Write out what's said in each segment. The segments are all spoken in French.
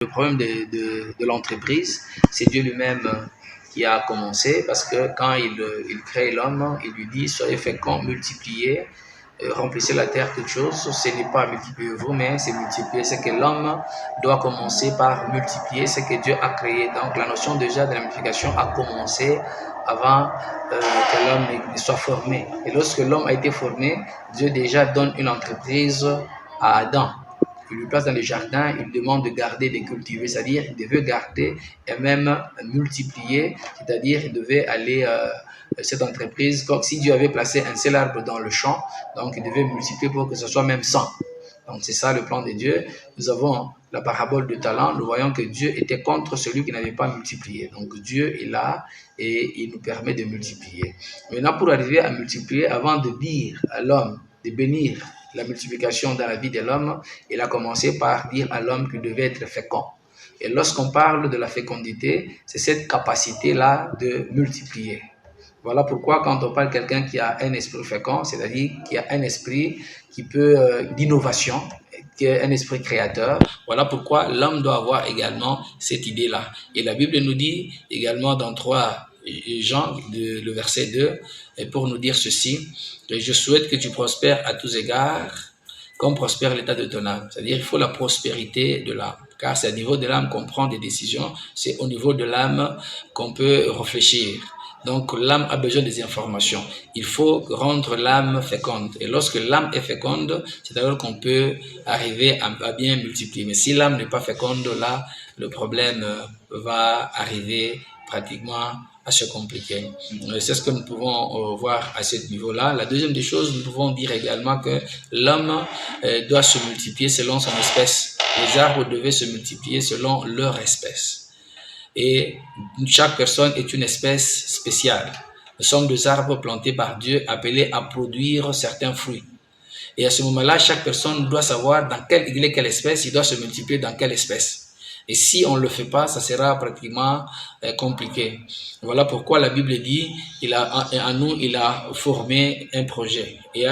Le problème de l'entreprise, c'est Dieu lui-même qui a commencé, parce que quand il crée l'homme, il lui dit: soyez féconds, multipliez, remplissez la terre, toute chose. Ce n'est pas multiplier vous, mais c'est multiplier. C'est que l'homme doit commencer par multiplier ce que Dieu a créé. Donc la notion déjà de la multiplication a commencé avant que l'homme ne soit formé. Et lorsque l'homme a été formé, Dieu déjà donne une entreprise à Adam. Il lui place dans le jardin, il demande de garder, de cultiver, c'est-à-dire il devait garder et même multiplier, c'est-à-dire il devait aller, cette entreprise, comme si Dieu avait placé un seul arbre dans le champ, donc il devait multiplier pour que ce soit même 100. Donc c'est ça le plan de Dieu. Nous avons la parabole de talent, nous voyons que Dieu était contre celui qui n'avait pas multiplié. Donc Dieu est là et il nous permet de multiplier. Maintenant, pour arriver à multiplier, avant de dire à l'homme, de bénir la multiplication dans la vie de l'homme, il a commencé par dire à l'homme qu'il devait être fécond. Et lorsqu'on parle de la fécondité, c'est cette capacité-là de multiplier. Voilà pourquoi quand on parle de quelqu'un qui a un esprit fécond, c'est-à-dire qui a un esprit qui peut d'innovation, qui est un esprit créateur, voilà pourquoi l'homme doit avoir également cette idée-là. Et la Bible nous dit également dans 3 Jean, le verset 2, et pour nous dire ceci: je souhaite que tu prospères à tous égards, comme prospère l'état de ton âme. C'est-à-dire qu'il faut la prospérité de l'âme, car c'est au niveau de l'âme qu'on prend des décisions, c'est au niveau de l'âme qu'on peut réfléchir. Donc l'âme a besoin des informations. Il faut rendre l'âme féconde. Et lorsque l'âme est féconde, c'est alors qu'on peut arriver à bien multiplier. Mais si l'âme n'est pas féconde, là, le problème va arriver pratiquement à se compliquer. C'est ce que nous pouvons voir à ce niveau-là. La deuxième des choses, nous pouvons dire également que l'homme doit se multiplier selon son espèce. Les arbres devaient se multiplier selon leur espèce. Et chaque personne est une espèce spéciale. Nous sommes des arbres plantés par Dieu, appelés à produire certains fruits. Et à ce moment-là, chaque personne doit savoir dans quelle espèce il doit se multiplier, dans quelle espèce. Et si on ne le fait pas, ça sera pratiquement compliqué. Voilà pourquoi la Bible dit, en nous, il a formé un projet. Il y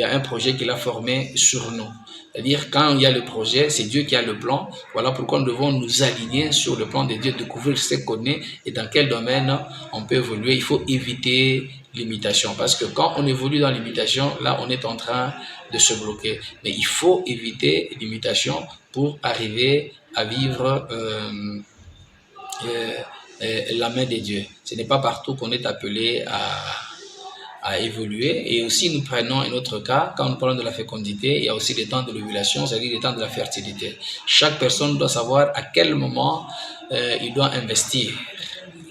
a un projet qu'il a formé sur nous. C'est-à-dire, quand il y a le projet, c'est Dieu qui a le plan. Voilà pourquoi nous devons nous aligner sur le plan de Dieu, découvrir ce qu'on est et dans quel domaine on peut évoluer. Il faut éviter l'imitation, parce que quand on évolue dans l'imitation, là, on est en train de se bloquer. Mais il faut éviter l'imitation pour arriver à vivre la main de Dieu. Ce n'est pas partout qu'on est appelé à évoluer. Et aussi, nous prenons un autre cas, quand nous parlons de la fécondité, il y a aussi les temps de l'ovulation, c'est-à-dire les temps de la fertilité. Chaque personne doit savoir à quel moment il doit investir.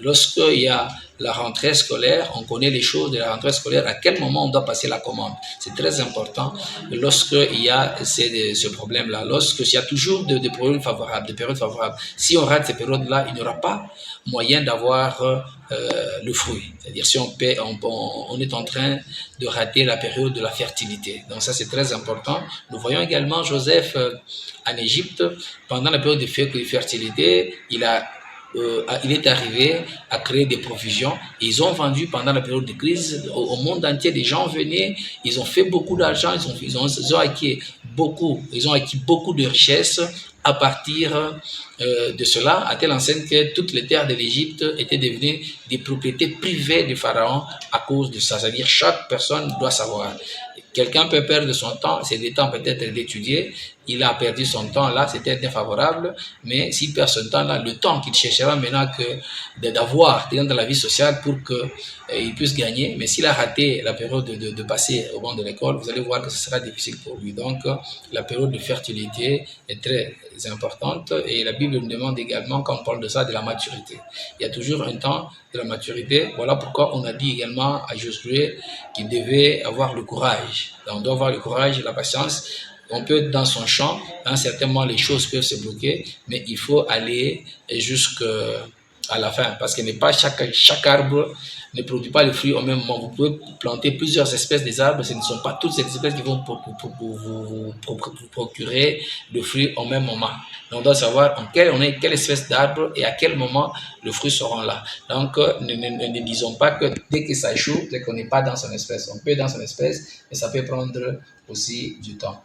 Lorsqu'il y a la rentrée scolaire, on connaît les choses de la rentrée scolaire, à quel moment on doit passer la commande. C'est très important lorsqu'il y a ce problème-là, lorsqu'il y a toujours des périodes favorables. Si on rate ces périodes-là, il n'y aura pas moyen d'avoir le fruit. C'est-à-dire si on est en train de rater la période de la fertilité. Donc ça, c'est très important. Nous voyons également Joseph en Égypte, pendant la période de fertilité, il est arrivé à créer des provisions. Ils ont vendu pendant la période de crise au monde entier. Des gens venaient, ils ont fait beaucoup d'argent, ils ont acquis beaucoup de richesses à partir de cela, à telle enseigne que toutes les terres de l'Égypte étaient devenues des propriétés privées du pharaon à cause de ça. C'est-à-dire chaque personne doit savoir. Quelqu'un peut perdre son temps, c'est le temps peut-être d'étudier, il a perdu son temps là, c'était défavorable, mais s'il perd son temps là, le temps qu'il cherchera maintenant d'avoir dans la vie sociale pour qu'il puisse gagner, mais s'il a raté la période de passer au banc de l'école, vous allez voir que ce sera difficile pour lui. Donc la période de fertilité est très importante et la Bible nous demande également, quand on parle de ça, de la maturité. Il y a toujours un temps de la maturité, voilà pourquoi on a dit également à Josué qu'il devait avoir le courage. Donc, on doit avoir le courage et la patience. On peut être dans son champ, certainement les choses peuvent se bloquer, mais il faut aller jusqu'à la fin, parce que pas chaque arbre ne produit pas le fruit au même moment. Vous pouvez planter plusieurs espèces d'arbres, ce ne sont pas toutes ces espèces qui vont vous procurer le fruit au même moment. Donc, on doit savoir quelle espèce d'arbre et à quel moment le fruit sera là. Donc, ne disons pas que dès que ça échoue, c'est qu'on n'est pas dans son espèce. On peut être dans son espèce, mais ça peut prendre aussi du temps.